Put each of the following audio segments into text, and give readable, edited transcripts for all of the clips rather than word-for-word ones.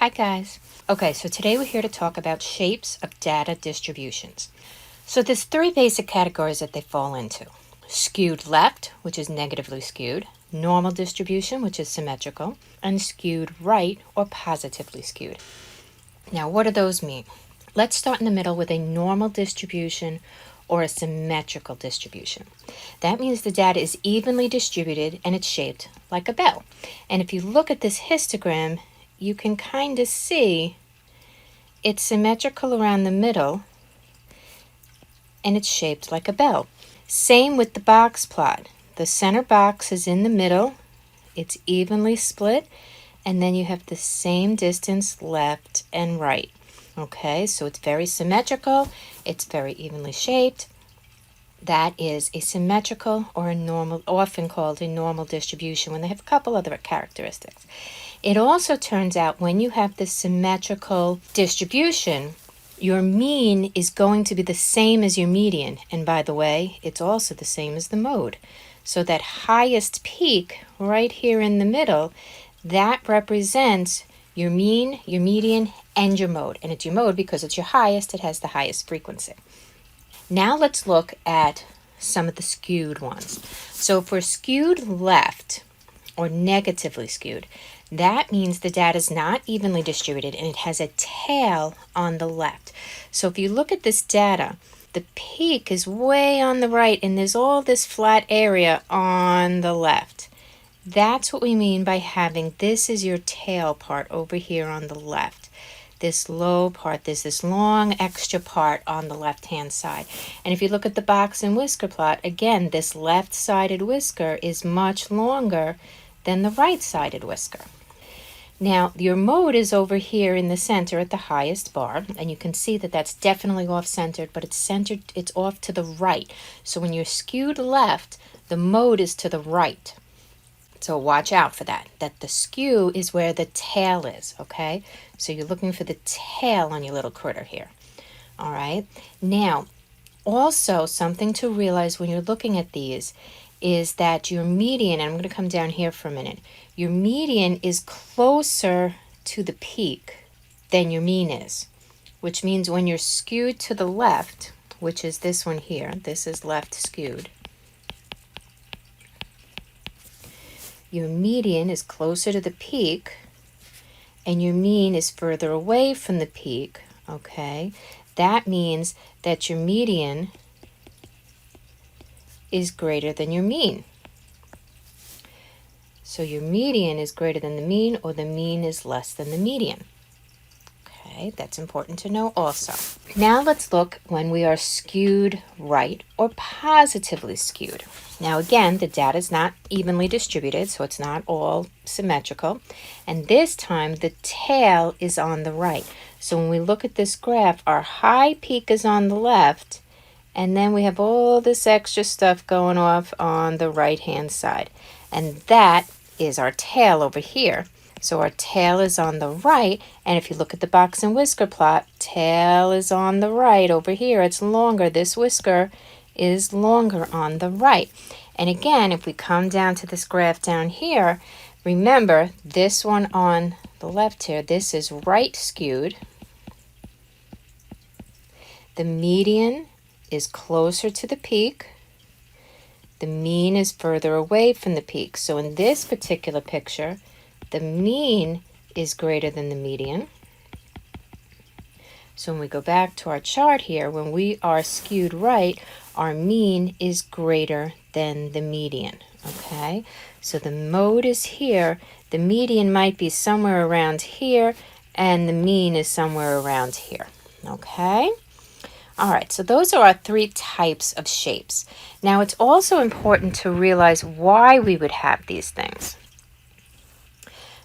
Hi guys. Okay, so today we're here to talk about shapes of data distributions. So there's three basic categories that they fall into. Skewed left, which is negatively skewed, normal distribution, which is symmetrical, and skewed right or positively skewed. Now, what do those mean? Let's start in the middle with a normal distribution or a symmetrical distribution. That means the data is evenly distributed and it's shaped like a bell. And if you look at this histogram, you can kind of see it's symmetrical around the middle and it's shaped like a bell. Same with the box plot. The center box is in the middle, it's evenly split, and then you have the same distance left and right. Okay, so it's very symmetrical, it's very evenly shaped. That is a symmetrical or a normal, often called a normal distribution when they have a couple other characteristics. It also turns out when you have this symmetrical distribution, your mean is going to be the same as your median. And by the way, it's also the same as the mode. So that highest peak right here in the middle, that represents your mean, your median, and your mode. And it's your mode because it's your highest, it has the highest frequency. Now let's look at some of the skewed ones. So if we're skewed left or negatively skewed, that means the data is not evenly distributed and it has a tail on the left. So if you look at this data, the peak is way on the right and there's all this flat area on the left. That's what we mean by having this is your tail part over here on the left. This low part, there's this long extra part on the left-hand side. And if you look at the box and whisker plot, again, this left-sided whisker is much longer than the right-sided whisker. Now, your mode is over here in the center at the highest bar, and you can see that that's definitely off-centered, but it's centered, it's off to the right. So when you're skewed left, the mode is to the right. So watch out for that the skew is where the tail is, okay? So you're looking for the tail on your little critter here, all right? Now, also something to realize when you're looking at these is that your median, and I'm going to come down here for a minute, your median is closer to the peak than your mean is, which means when you're skewed to the left, which is this one here, this is left skewed, your median is closer to the peak and your mean is further away from the peak, okay? That means that your median is greater than your mean. So your median is greater than the mean or the mean is less than the median. Okay, that's important to know also. Now let's look when we are skewed right or positively skewed. Now again, the data is not evenly distributed, so it's not all symmetrical. And this time the tail is on the right. So when we look at this graph, our high peak is on the left, and then we have all this extra stuff going off on the right-hand side. And that is our tail over here. So our tail is on the right, and if you look at the box and whisker plot, tail is on the right over here. It's longer. This whisker is longer on the right. And again, if we come down to this graph down here, remember this one on the left here, this is right skewed. The median is closer to the peak. The mean is further away from the peak. So in this particular picture, the mean is greater than the median. So when we go back to our chart here, when we are skewed right, our mean is greater than the median, okay? So the mode is here. The median might be somewhere around here, and the mean is somewhere around here, okay? All right, so those are our three types of shapes. Now, it's also important to realize why we would have these things.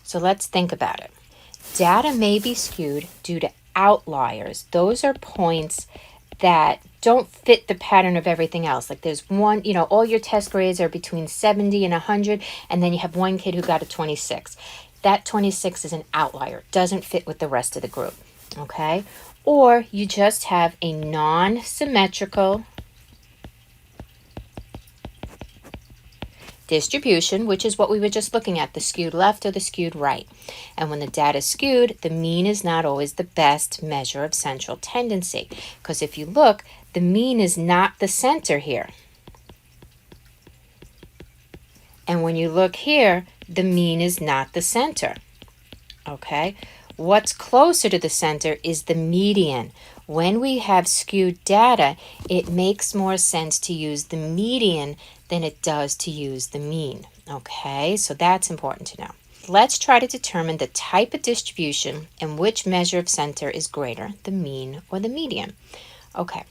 So let's think about it. Data may be skewed due to outliers. Those are points that don't fit the pattern of everything else. Like there's one, all your test grades are between 70 and 100, and then you have one kid who got a 26. That 26 is an outlier, doesn't fit with the rest of the group, okay? Or you just have a non-symmetrical distribution, which is what we were just looking at, the skewed left or the skewed right. And when the data is skewed, the mean is not always the best measure of central tendency. Because if you look, the mean is not the center here. And when you look here, the mean is not the center. Okay? What's closer to the center is the median. When we have skewed data, it makes more sense to use the median than it does to use the mean. Okay, so that's important to know. Let's try to determine the type of distribution and which measure of center is greater, the mean or the median. Okay,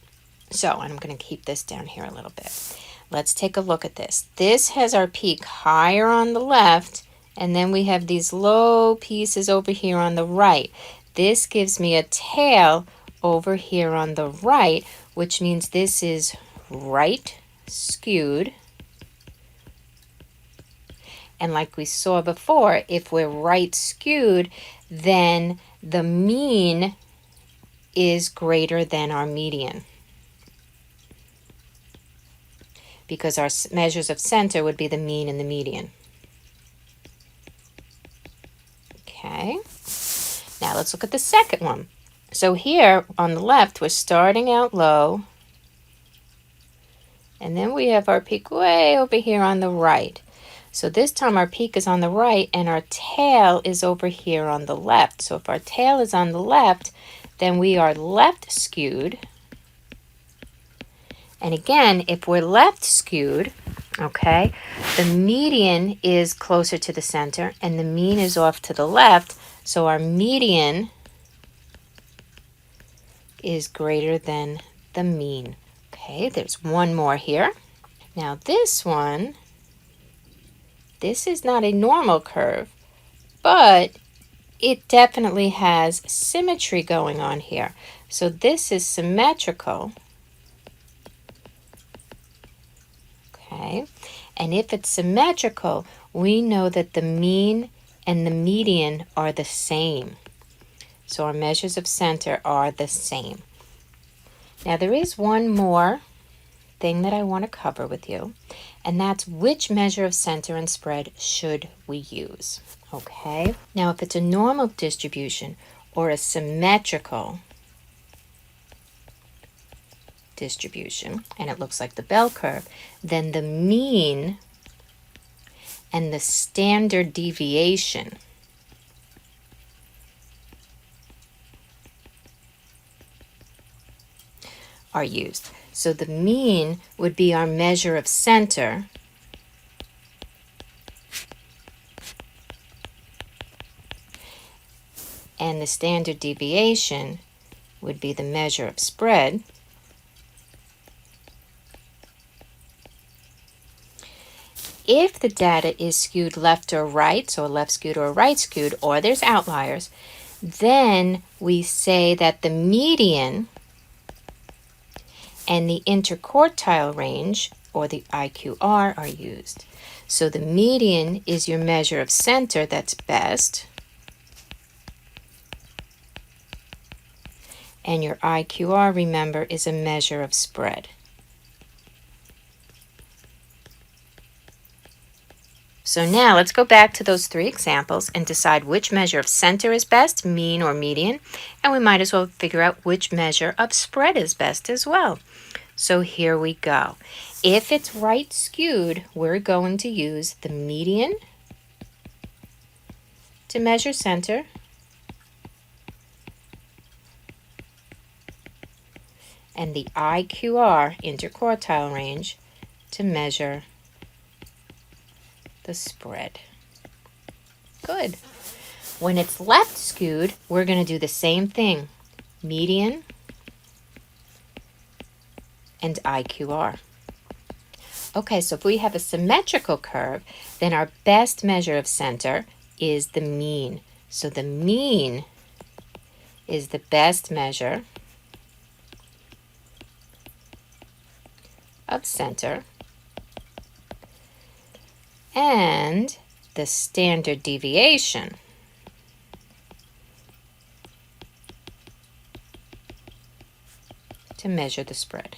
so I'm going to keep this down here a little bit. Let's take a look at this. This has our peak higher on the left, and then we have these low pieces over here on the right. This gives me a tail over here on the right, which means this is right skewed. And like we saw before, if we're right skewed, then the mean is greater than our median, because our measures of center would be the mean and the median. Okay, now let's look at the second one. So here on the left, we're starting out low, and then we have our peak way over here on the right. So this time our peak is on the right and our tail is over here on the left. So if our tail is on the left, then we are left skewed. And again, if we're left skewed, okay, the median is closer to the center and the mean is off to the left. So our median is greater than the mean. Okay, there's one more here. Now this one, this is not a normal curve, but it definitely has symmetry going on here. So this is symmetrical. Okay, and if it's symmetrical, we know that the mean and the median are the same. So our measures of center are the same. Now there is one more thing that I want to cover with you, and that's which measure of center and spread should we use. Okay, now if it's a normal distribution or a symmetrical distribution, and it looks like the bell curve, then the mean and the standard deviation are used. So the mean would be our measure of center, and the standard deviation would be the measure of spread. If the data is skewed left or right, so a left skewed or a right skewed, or there's outliers, then we say that the median and the interquartile range, or the IQR, are used. So the median is your measure of center that's best, and your IQR, remember, is a measure of spread. So now let's go back to those three examples and decide which measure of center is best, mean or median, and we might as well figure out which measure of spread is best as well. So here we go. If it's right skewed, we're going to use the median to measure center, and the IQR, interquartile range, to measure the spread. Good. When it's left skewed, we're going to do the same thing. Median and IQR. Okay, so if we have a symmetrical curve, then our best measure of center is the mean. So the mean is the best measure of center, and the standard deviation to measure the spread.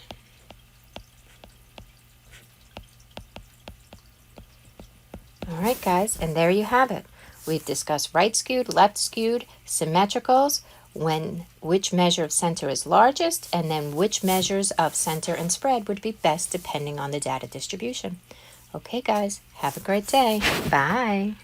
right, guys, and there you have it. We've discussed right skewed, left skewed, symmetricals, which measure of center is largest, and then which measures of center and spread would be best depending on the data distribution. Okay, guys, have a great day. Bye.